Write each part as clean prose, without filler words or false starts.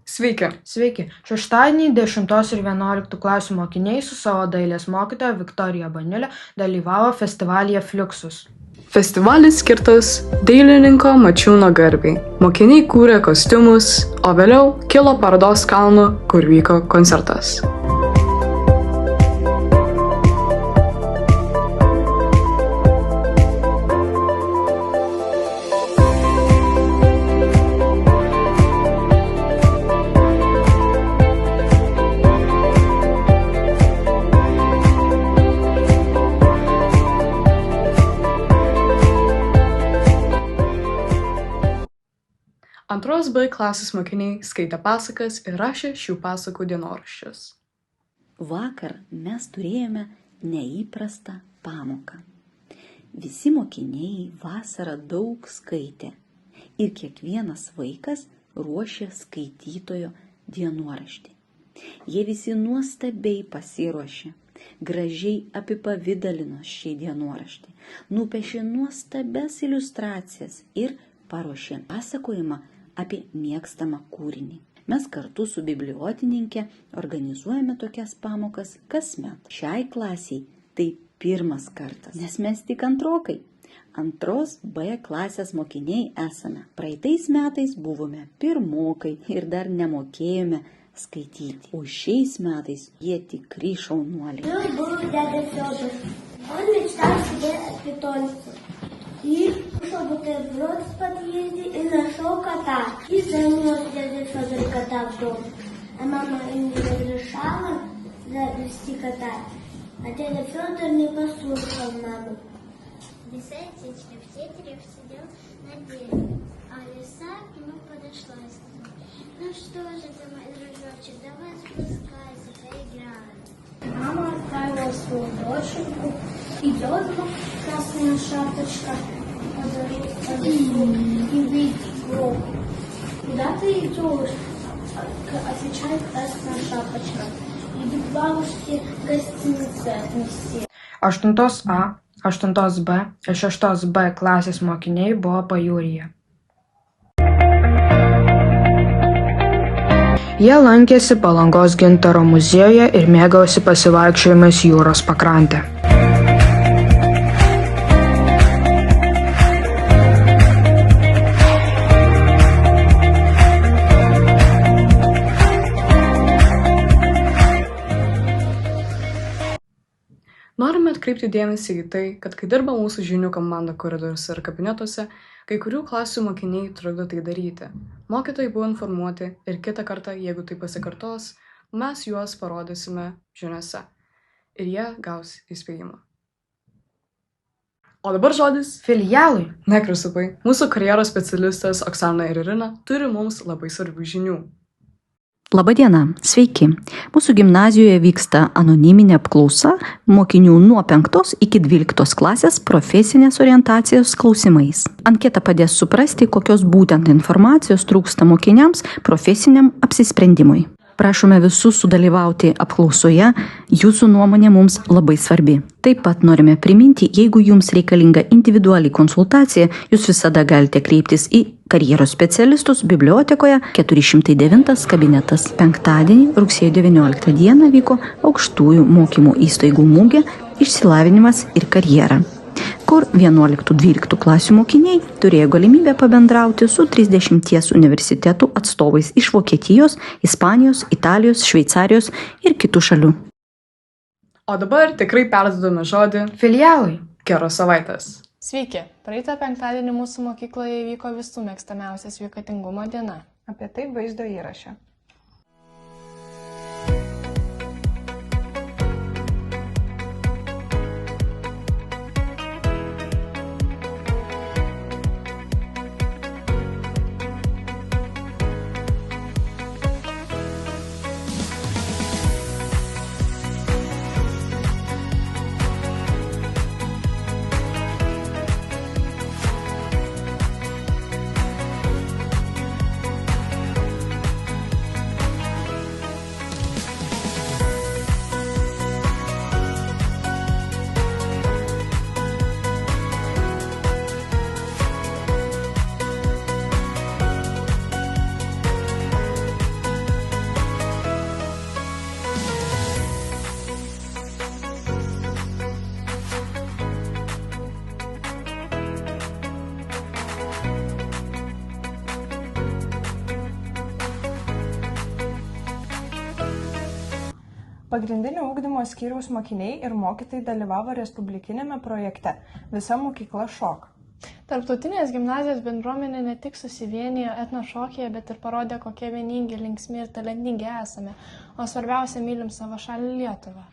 Sveiki. Sveiki. Šeštadienį 10 ir 11 klasių mokiniai su savo dailės mokytoja Viktorija Baniulė dalyvavo festivalyje Fluxus. Festivalis skirtas dailininko Mačiūno garbei. Mokiniai kūrė kostiumus, o vėliau kilo parodos kalnu, kur vyko koncertas. Antros B klasės mokiniai skaitė pasakas ir rašė šių pasakų dienoraščius. Vakar mes turėjome neįprastą pamoką. Visi mokiniai vasarą daug skaitė ir kiekvienas vaikas ruošė skaitytojo dienoraštį. Jie visi nuostabiai pasiruošė, gražiai apipavidalino šį dienoraštį, nupešė nuostabias iliustracijas ir paruošė pasakojimą apie mėgstamą kūrinį. Mes kartu su bibliotininkė organizuojame tokias pamokas kasmet. Šiai klasiai tai pirmas kartas, nes mes tik antrokai. Antros B klasės mokiniai esame. Praeitais metais buvome pirmokai ir dar nemokėjome skaityti. O šiais metais jie tikri šaunuoliai. Был дядя Федор. Он мечтал себе о питомце. И кушал бутерброд в подъезде и нашел кота. И занес дядя Федор кота в дом. А мама им не разрешала завести кота. А дядя Федор не послушал маму. Лиса и Тетерев. Тетерев сидел на дереве, а лиса к нему подошла и сказала: «Ну что же ты, мой дружочек, давай спускайся, поиграем». Мама отправила свою доченьку. Идет красная шапочка и видит гроб. Куда ты идешь? Отвечает красная шапочка. Иду к бабушке гостиницы отнести. 8A, 8B ir 6B klasės mokiniai buvo pajūryje. Jie lankėsi Palangos gintaro muziejuje ir mėgavosi pasivaikščiojimais jūros pakrante. Norime atkreipti dėmesį į tai, kad kai dirba mūsų žinių komanda koridoriuose ir kabinetuose, kai kurių klasių mokiniai trukdo tai daryti. Mokytojai buvo informuoti ir kitą kartą, jeigu tai pasikartos, mes juos parodysime žiniose ir jie gaus įspėjimą. O dabar žodis Filialui. Ne, Kristupai, mūsų karjeros specialistas Oksana ir Irina turi mums labai svarbių žinių. Labadiena, sveiki. Mūsų gimnazijoje vyksta anoniminė apklausa mokinių nuo 5 iki 12 klasės profesinės orientacijos klausimais. Anketa padės suprasti, kokios būtent informacijos trūksta mokiniams profesiniam apsisprendimui. Prašome visus sudalyvauti apklausoje, jūsų nuomonė mums labai svarbi. Taip pat norime priminti, jeigu jums reikalinga individuali konsultacija, jūs visada galite kreiptis į karjeros specialistus bibliotekoje 409 kabinetas. Penktadienį, rugsėjo 19 dieną vyko aukštųjų mokymų įstaigų mugė Išsilavinimas ir karjera, kur 11-12 klasių mokiniai turėjo galimybę pabendrauti su 30 universitetų atstovais iš Vokietijos, Ispanijos, Italijos, Šveicarijos ir kitų šalių. O dabar tikrai perduodame žodį Filialui. Geros savaitės. Sveiki! Praeitą penktadienį mūsų mokykloje įvyko visų mėgstamiausia sveikatingumo diena. Apie tai vaizdo įraše. Pagrindinio ugdymo skyriaus mokiniai ir mokytojai dalyvavo respublikinėme projekte Visa mokykla šok. Tarptautinės gimnazijos bendruomenė ne tik susivienijo etnošokyje, bet ir parodė, kokie vieningi, linksmi ir talentingi esame, o svarbiausia, mylim savo šalį Lietuvą.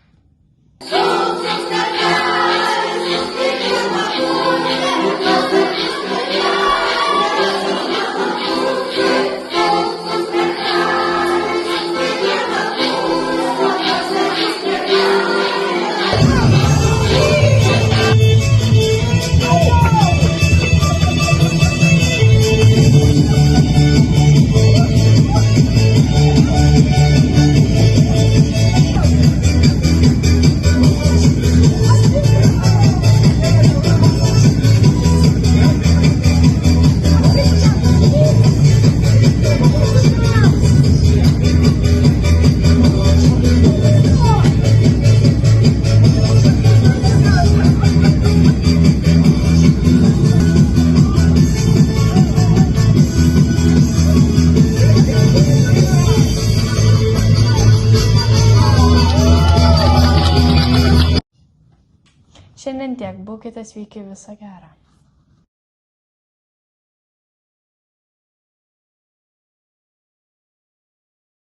Šiandien tiek, būkite sveiki, viso gero.